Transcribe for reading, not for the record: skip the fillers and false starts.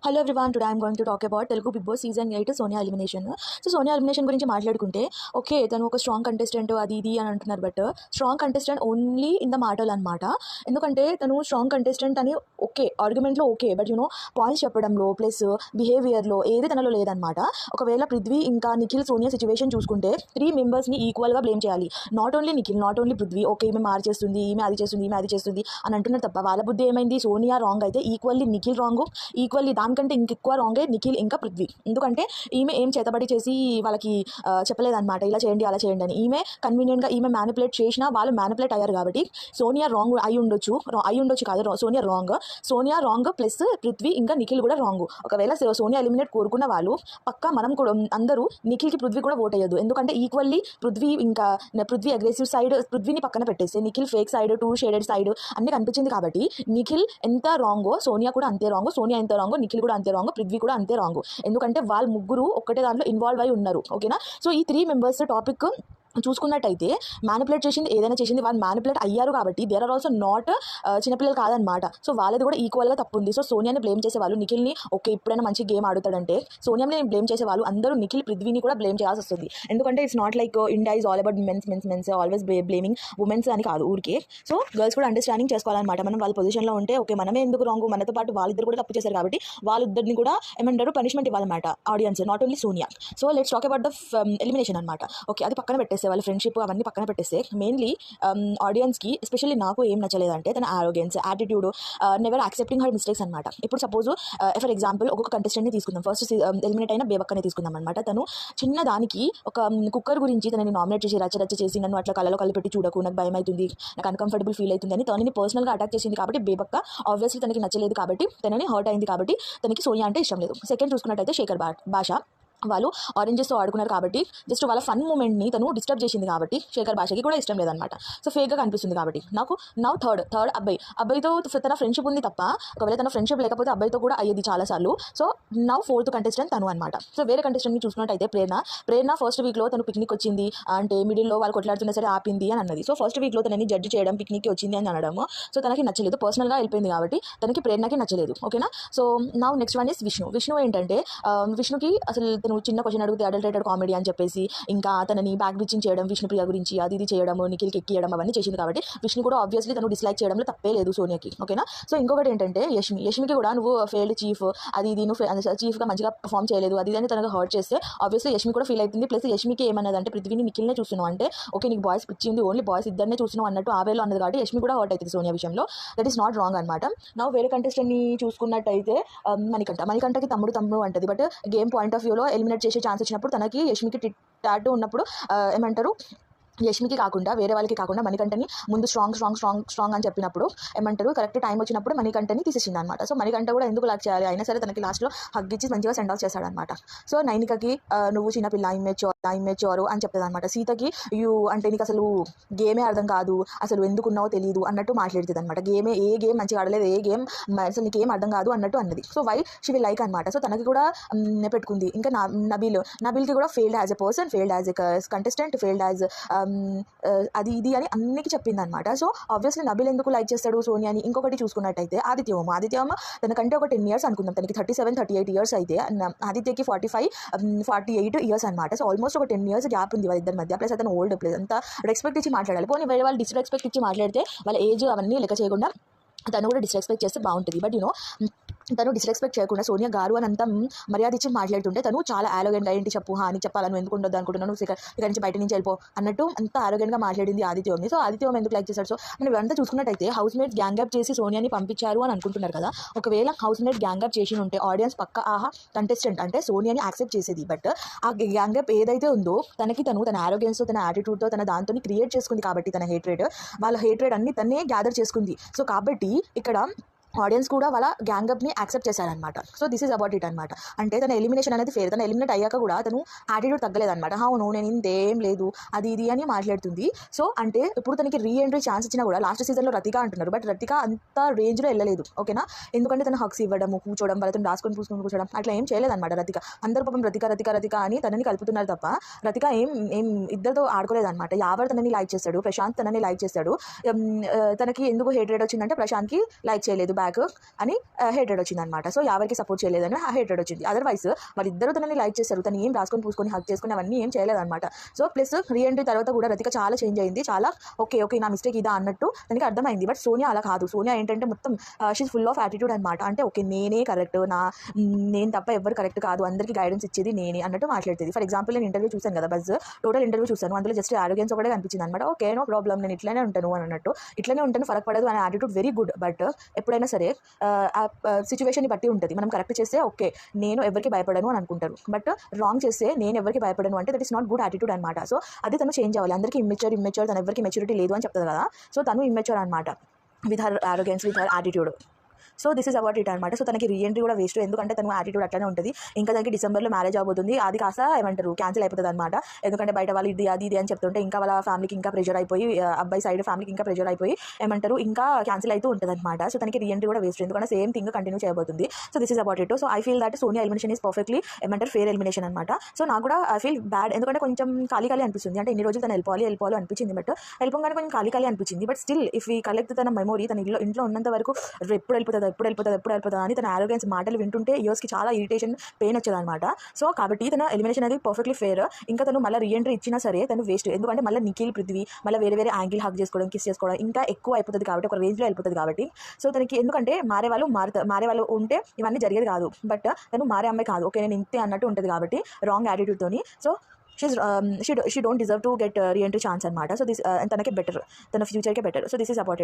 Hello everyone, today I'm going to talk about Telugu Bigg Boss season 8 Sonia elimination. So Sonia elimination గురించి మాట్లాడుకుంటే okay, తను ఒక strong contestant అది ఇది అని అంటున్నారు. But strong contestant only in the మాటలు అనమాట. ఎందుకంటే తను స్ట్రాంగ్ కంటెస్టెంట్ అని ఓకే, ఆర్గ్యుమెంట్లో ఓకే, బట్ పాయింట్స్ చెప్పడంలో ప్లస్ బిహేవియర్లో ఏది తనలో లేదనమాట. ఒకవేళ పృథ్వీ ఇంకా నిఖిల్ సోనియా సిచ్యువేషన్ చూసుకుంటే 3 మెంబర్స్ని ఈక్వల్గా బ్లేమ్ చేయాలి. Not only Nikhil, not only Prithvi. Okay, ఈమె మార్చేస్తుంది, ఈమె అది చేస్తుంది, ఈమె అది చేస్తుంది అని అంటున్నారు తప్ప వాళ్ళ బుద్ధి ఏమైంది? సోనియా రాంగ్ అయితే ఈక్వల్లీ నిఖిల్ రాంగ్, ఈక్వల్లీ దానికంటే ఇంకెక్కువ రాంగే నిఖిల్ ఇంకా పృథ్వీ. ఎందుకంటే ఈమె ఏం చేతబడి చేసి వాళ్ళకి చెప్పలేదన్నమాట, ఇలా చేయండి అలా చేయండి అని. ఈమె కన్వీనియంట్గా ఈమె మ్యానిపులేట్ చేసినా వాళ్ళు మ్యానిపులేట్ అయ్యారు కాబట్టి సోనియా రాంగ్ అయి ఉండొచ్చు కాదు, సోనియా రాంగ్ ప్లస్ పృథ్వీ ఇంకా నిఖిల్ కూడా రాంగ్. ఒకవేళ సోనియా ఎలిమినేట్ కోరుకున్న వాళ్ళు పక్కా మనం కూడా అందరూ నిఖిల్కి పృథ్వీ కూడా ఓట్ అయ్యదు. ఎందుకంటే ఈక్వల్లీ పృథ్వీ అగ్రెసివ్ సైడ్ పృథ్వీని పక్కన పెట్టేస్తే Nikhil fake side, 2 shaded side అన్ని కనిపించింది కాబట్టి నిఖిల్ ఎంత రాంగో సోనియా కూడా అంతే రాంగ్, సోనియా ఎంత రాంగో నిఖిల్ కూడా అంతే రాంగ్, పృథ్వీ కూడా అంతే రాంగ్. ఎందుకంటే వాళ్ళు ముగ్గురు ఒక్కటే దాంట్లో ఇన్వాల్వ్ అయి ఉన్నారు. ఓకేనా? సో ఈ 3 మెంబర్స్ టాపిక్ చూసుకున్నట్టయితే మ్యానిపులేట్ చేసింది ఏదైనా చేసింది వాళ్ళు మ్యానిపులేట్ అయ్యారు కాబట్టి దేర్ ఆర్ ఆల్సో నాట్ చిన్నపిల్లలు కాదనమాట. సో వాళ్ళది కూడా ఈక్వల్గా తప్పు ఉంది. సో సోనియాని బ్లేమ్ చేసేవాళ్ళు నిఖిల్ని ఓకే ఇప్పుడైనా మంచి గేమ్ ఆడుతాడంటే సోనియాని బ్లేమ్ చేసేవాళ్ళు అందరూ నిఖిల్ పృథ్వీని కూడా బ్లేమ్ చేయాల్సి వస్తుంది. ఎందుకంటే it's not like India is all about mens always blaming womens అని కాదు ఊరికే. సో గర్ల్స్ కూడా అండర్స్టాండింగ్ చేసుకోవాలన్నమాట. మనం వాళ్ళ పొజిషన్లో ఉంటే ఓకే మనమే ఎందుకు రాంగ్, మనతో పాటు వాళ్ళిద్దరు కూడా తప్పు చేశారు కాబట్టి వాళ్ళిద్దరిని కూడా ఏమంటారు పనిష్మెంట్ ఇవ్వాలన్నమాట audience, not only Sonia. So let's talk about the elimination అనమాట. ఓకే, అది పక్కన పెట్టేస్తే వాళ్ళ ఫ్రెండ్షిప్ అవన్నీ పక్కన పెట్టేస్తే మెయిన్లీ ఆడియన్స్కి ఎస్పెషల్లీ నాకు ఏం నచ్చలేదంటే తన ఆరోగెన్స్, attitude, never accepting her mistakes అనమాట. ఇప్పుడు సపోజ్ ఫర్ ఎగ్జాంపుల్ ఒక్కొక్క కంటెస్టెంట్ని తీసుకుందాం. ఫస్ట్ ఎలిమినేట్ అయిన బేబక్కనే తీసుకుందాం అనమాట. తను చిన్న దానికి ఒక కుక్కర్ గురించి తనని నామినేట్ చేసి రచ్చ చేసి నన్ను అట్లా కళ్ళలో కలిపెట్టి చూడకు, నాకు భయం అవుతుంది, నాకు అన్కంఫర్టబుల్ ఫీల్ అవుతుంది అని తనని పర్సనల్గా అటాక్ చేసింది కాబట్టి బేబక్క ఆబ్వియస్లీ తనకి నచ్చలేదు కాబట్టి తనని హర్ట్ అయింది కాబట్టి తనకి సోనియా అంటే ఇష్టం లేదు. సెకండ్ చూసుకున్నట్టయితే శేఖర్ భాష, వాళ్ళు ఆరెంజెస్తో ఆడుకున్నారు కాబట్టి జస్ట్ వాళ్ళ ఫన్ మూమెంట్ని తను డిస్టర్బ్ చేసింది కాబట్టి శేఖర్ భాషకి కూడా ఇష్టం లేదనమాట. సో ఫేక్గా కనిపిస్తుంది కాబట్టి నాకు థర్డ్ అబ్బాయితో తన ఫ్రెండ్షిప్ ఉంది తప్ప ఒకవేళ తన ఫ్రెండ్షిప్ లేకపోతే అబ్బాయితో కూడా అయ్యేది చాలాసార్లు. సో ఫోర్త్ కంటెస్టెంట్ తను అనమాట. సో వేరే కంటెస్టెంట్ని చూసుకున్నట్టయితే ప్రేరణ ఫస్ట్ వీక్లో తను పిక్నిక్ వచ్చింది అంటే మిడిల్లో వాళ్ళు కొట్లాడుతున్నా సరే ఆపింది అని అన్నది. సో ఫస్ట్ వీక్లో తనని జడ్జ్ చేయడం పిక్నిక్కి వచ్చింది అని అనడము సో తనకి నచ్చలేదు, పర్సనల్గా వెళ్ళిపోయింది కాబట్టి తనకి ప్రేరణకి నచ్చలేదు. ఓకేనా? So next one is Vishnu ఏంటంటే విష్ణుకి అసలు చిన్న క్వశ్చన్ అడిగితే అడల్టరేటెడ్ కామెడీ అని చెప్పేసి ఇంకా తనని బ్యాక్ బిచ్చింగ్ చేయడం, విష్ణుప్రియ గురించి అది ఇది చేయడం, నిఖిల్కి ఎక్కియడం అవన్నీ చేసింది కాబట్టి విష్ణు కూడా ఆబ్వియస్లీ తను డిస్లైక్ చేయడంలో తప్పే లేదు సోనియాకి. ఓకేనా? సో ఇంకొకటి ఏంటంటే యష్మికి కూడా నువ్వు ఫెయిల్డ్ చీఫ్ అది ఇది నువ్వు చీఫ్గా మంచిగా పర్ఫామ్ చేయలేదు అది అని తనకు హర్ట్ చేస్తే ఆబ్వియస్లీ యష్మి కూడా ఫీల్ అవుతుంది. ప్లస్ యష్మికి ఏమన్నదంటే పృథ్వీని నిఖిల్నే చూస్తున్నావు అంటే ఓకే నీకు బాయ్స్ పిచ్చింది, ఓన్లీ బాయ్స్ ఇద్దరినే చూస్తున్నావు అన్నట్టు ఆ వేలో అన్నది కాబట్టి యష్మి కూడా హర్ట్ అవుతుంది సోనియా విషయంలో. దట్ ఈస్ నాట్ రాంగ్ అనమాట. నా వేరే కంటెస్టెంట్ని చూసుకున్నట్టయితే మణికంఠకి తమ్ముడు అంటది. బట్ గేమ్ పాయింట్ ఆఫ్ వ్యూలో ఎలిమినేట్ చేసే ఛాన్స్ వచ్చినప్పుడు తనకి యష్మికి టాటూ ఉన్నప్పుడు ఏమంటారు యష్మికి కాకుండా వేరే వాళ్ళకి కాకుండా మణికంఠని ముందు స్ట్రాంగ్ అని చెప్పినప్పుడు ఏమంటారు కరెక్ట్ టైం వచ్చినప్పుడు మణికంఠని తీసేసింది అనమాట. సో మణికంఠ కూడా ఎందుకు లాక్ చేయాలి, అయినా సరే తనకి లాస్ట్లో హగ్గిచ్చి మంచిగా సెండ్ ఆఫ్ చేశాడనమాట. సో నైనికకి నువ్వు చిన్నపిల్ల ఇమ్మెచ్యూర్ అని చెప్తుంది అనమాట. సీతకి అంటే నీకు అసలు గేమే అర్థం కాదు, అసలు ఎందుకున్నావో తెలియదు అన్నట్టు మాట్లాడుతుంది అనమాట. ఏ గేమ్ మంచిగా ఆడలేదు, ఏ గేమ్ అసలు నీకు ఏం అర్థం కాదు అన్నట్టు అన్నది. So why she will like అనమాట. సో తనకి కూడా పెట్టుకుంది. ఇంకా నబీల్కి కూడా failed as a person, failed as a contestant, failed as అది ఇది అని అన్నికి చెప్పింది అనమాట. సో ఆబ్వియస్లీ నబీల్ ఎందుకు లైక్ చేస్తాడు సోనియాని. ఇంకొకటి చూసుకున్నట్టయితే ఆదిత్య తనకంటే ఒక 10 years అనుకుందాం, తనకి 37-38 years అయితే ఆదిత్యకి 45-48 years అనమాట. సో ఆల్మోస్ట్ ఒక 10 years గ్యాప్ ఉంది వాళ్ళిద్దరి మధ్య. ప్లస్ అతను ఓల్డ్, ప్లస్ అంతా రెస్పెక్ట్ ఇచ్చి మాట్లాడాలి. పోనీ వేరే వాళ్ళు డిస్రెస్పెక్ట్ ఇచ్చి మాట్లాడితే వాళ్ళ ఏజ్ అవన్నీ లెక్క చేయకుండా తను కూడా డిస్రెస్పెక్ట్ చేస్తే బాగుంటుంది. బట్ తను డిస్రెస్పెక్ట్ చేయకుండా సోనియా గారు అని అంతా మర్యాద ఇచ్చి మాట్లాడుతుంటే తను చాలా ఆరోగెంట్గా ఏంటి చెప్పు అని చెప్పాలని ఎందుకు ఉండొద్దు అనుకుంటున్నాను, ఇక్కడ నుంచి బయట నుంచి వెళ్ళిపో అన్నట్టు అంత ఆరోగెంట్గా మాట్లాడింది ఆదిత్యని. సో ఆదిత్యం ఎందుకు లైక్ చేశాడు? సో మనం ఇవంతా చూసుకున్నట్టయితే హౌస్ మేట్స్ గ్యాంగ్ అప్ చేసి సోనియాని పంపించారు అని అనుకుంటున్నారు కదా. ఒకవేళ హౌస్ మేట్ గ్యాంగ్ అప్ చేసి ఉంటే ఆడియన్స్ పక్క కంటెస్టెంట్ అంటే సోనియాని యాక్సెప్ట్ చేసేది. బట్ ఆ గ్యాంగ్ అప్ ఏదైతే ఉందో తన ఆరోగ్యంతో తన యాటిట్యూడ్తో తన దాంతో క్రియేట్ చేసుకుంది కాబట్టి తన వాళ్ళ హేట్రేడ్ అన్ని తనే గ్యాదర్ చేసుకుంది. సో కాబట్టి ఇక్కడ ఆడియన్స్ కూడా వాళ్ళ గ్యాంగప్ని యాక్సెప్ట్ చేశారనమాట. So this is about it అనమాట. అంటే తన ఎలిమినేషన్ అనేది ఫేర్. తన ఎలిమినేట్ అయ్యాక కూడా తను యాటిట్యూడ్ తగ్గలేదన్నమాట. అవును నేను ఇంతేం లేదు అది ఇది అని మాట్లాడుతుంది. సో అంటే ఇప్పుడు తనకి రీఎంట్రీ ఛాన్స్ ఇచ్చినా కూడా లాస్ట్ సీజన్లో రతిక అంటున్నారు, బట్ రతిక అంత రేంజ్లో వెళ్ళలేదు. ఓకేనా? ఎందుకంటే తన హక్స్ ఇవ్వడము, కూర్చోవడం, వాళ్ళతో దాచుకొని కూర్చోవడం అట్లా ఏం చేయలేదన్నమాట రతిక. అందరూ పాపం రతిక అని తనని కలుపుతున్నారు తప్ప రతిక ఏం ఇద్దరితో ఆడుకోలేదన్నమాట. యావర్ తనని లైక్ చేస్తాడు, ప్రశాంత్ తనని లైక్ చేస్తాడు. తనకి ఎందుకు హేట్రేట్ వచ్చిందంటే ప్రశాంత్కి లైక్ చేయలేదు, బ్యాక్ అని హేటెడ్ వచ్చింది అనమాట. సో ఎవరికి సపోర్ట్ చేయలేదని హేటెడ్ వచ్చింది. అదర్వైజ్ వాళ్ళిద్దరూ తనని లైక్ చేస్తారు, తను ఏం రాసుకొని పూసుకొని హక్ చేసుకుని అవన్నీ ఏం చేయలేదన్నమాట. సో ప్లస్ రీఎంట్రీ తర్వాత కూడా రతిక చాలా చేంజ్ అయింది, చాలా ఓకే నా మిస్టేక్ ఇదా అన్నట్టు తనకి అర్థమైంది. బట్ సోనియా అలా కాదు. సోనియా ఏంటంటే మొత్తం షీజ్ ఫుల్ ఆఫ్ యాటిట్యూడ్ అనమాట. అంటే ఓకే నేనే కరెక్ట్, నేను తప్ప ఎవరు కరెక్ట్ కాదు, అందరికీ గైడెన్స్ ఇచ్చేది నేనే అన్నట్టు మాట్లాడుతుంది. ఫర్ ఎగ్జాంపుల్ నేను ఇంటర్వ్యూ చూసాను కదా, బజ్ టోటల్ ఇంటర్వ్యూ చూసాను, అందులో జస్ట్ ఆరోగ్యం ఒకటే కనిపించింది అనమాట. ఓకే నో ప్రాబ్లం, నేను ఇట్లనే ఉంటాను అని అన్నట్టు, ఇట్లనే ఉంటాను ఫరక్ పడదు అనే యాటిట్యూడ్ వెరీ గుడ్. బట్ ఎప్పుడైనా సరే ఆ సిచ్యువేషన్ని బట్టి ఉంటుంది. మనం కరెక్ట్ చేస్తే ఓకే నేను ఎవరికి భయపడను అని అనుకుంటారు, బట్ రాంగ్ చేస్తే నేను ఎవరికి భయపడను అంటే that is not good attitude అనమాట. సో అది తను చేంజ్ అవ్వాలి. అందరికీ ఇమ్మెచ్యూర్ తను ఎవరికి మెచ్యూరిటీ లేదు అని చెప్తుంది కదా, సో తను ఇమ్మెచ్యూర్ అనమాట with her ఆరోగెన్స్, with her attitude. So this is about it అనమాట. సో తనకి రీఎంట్రీ కూడా వేస్ట్, ఎందుకంటే తను యాటిట్యూడ్ అట్లనే ఉంటుంది. ఇంకా తనకి డిసెంబర్లో మ్యారేజ్ అవబోతుంది, అది కాస్త ఏమంటారు క్యాన్సిల్ అయిపోతుంది అనమాట. ఎందుకంటే బయట వాళ్ళు ఇది అది అని చెప్తుంటే ఇంకా వాళ్ళ ఫ్యామిలీకి ఇంకా ప్రెజర్ అయిపోయి, అబ్బాయి సైడ్ ఫ్యామిలీకి ఇంకా ప్రెజర్ అయిపోయి ఏమంటారు ఇంకా క్యాన్సిల్ అవుతూ ఉంటుంది అనమాట. సో తనకి రీఎంట్రీ కూడా వేస్ట్, ఎందుకంటే సేమ్ థింగ్ కంటిన్యూ చేయబోతుంది. So this is about it. So I feel that Sonia elimination is perfectly ఏమంటారు ఫేర్ ఎలిమినేషన్ అనమాట. సో నాకు కూడా ఐ ఫీల్ బ్యాడ్, ఎందుకంటే కొంచెం ఖాళీ అనిపిస్తుంది. అంటే ఇన్ని రోజులు తను వెళ్ళిపోవాలి అనిపించింది, బట్ వెళ్ళిపోగానే కొంచెం ఖాళీ అనిపించింది. బట్ స్టిల్ ఇఫ్ ఈ కలెక్ట్ తన మెమోరీ, తన ఇంట్లో ఉన్నంత వరకు ఎప్పుడు వెళ్ళిపోతుంది అని తన ఆరోగ్యన్స్ మాటలు వింటుంటే ఇయర్స్కి చాలా ఇరిటేషన్, పెయిన్ వచ్చేదన్నమాట. సో కాబట్టి తన ఎలిమినేషన్ అనేది పర్ఫెక్ట్లీ ఫేర్. ఇంకా తను మళ్ళీ రీఎంట్రీ ఇచ్చినా సరే తను వేస్ట్, ఎందుకంటే మళ్ళీ నిఖిల్, పృథ్వీ మళ్ళీ వేరే యాంగిల్ హక్ చేసుకోవడం, కిస్ చేసుకోవడం ఇంకా ఎక్కువ అయిపోతుంది కాబట్టి, ఒక రేంజ్లో వెళ్ళిపోతుంది కాబట్టి. సో తనకి ఎందుకంటే మారే వాళ్ళు ఉంటే ఇవన్నీ జరిగేది కాదు. బట్ తను మారే అమ్మాయి కాదు, ఓకే నేను ఇంతే అన్నట్టు ఉంటుంది కాబట్టి రాంగ్ యాటిట్యూడ్తోని. So she don't deserve to get reentry chance అనమాట. సో దిస్ తనకే బెటర్, తన ఫ్యూచర్కే better. So this is about it.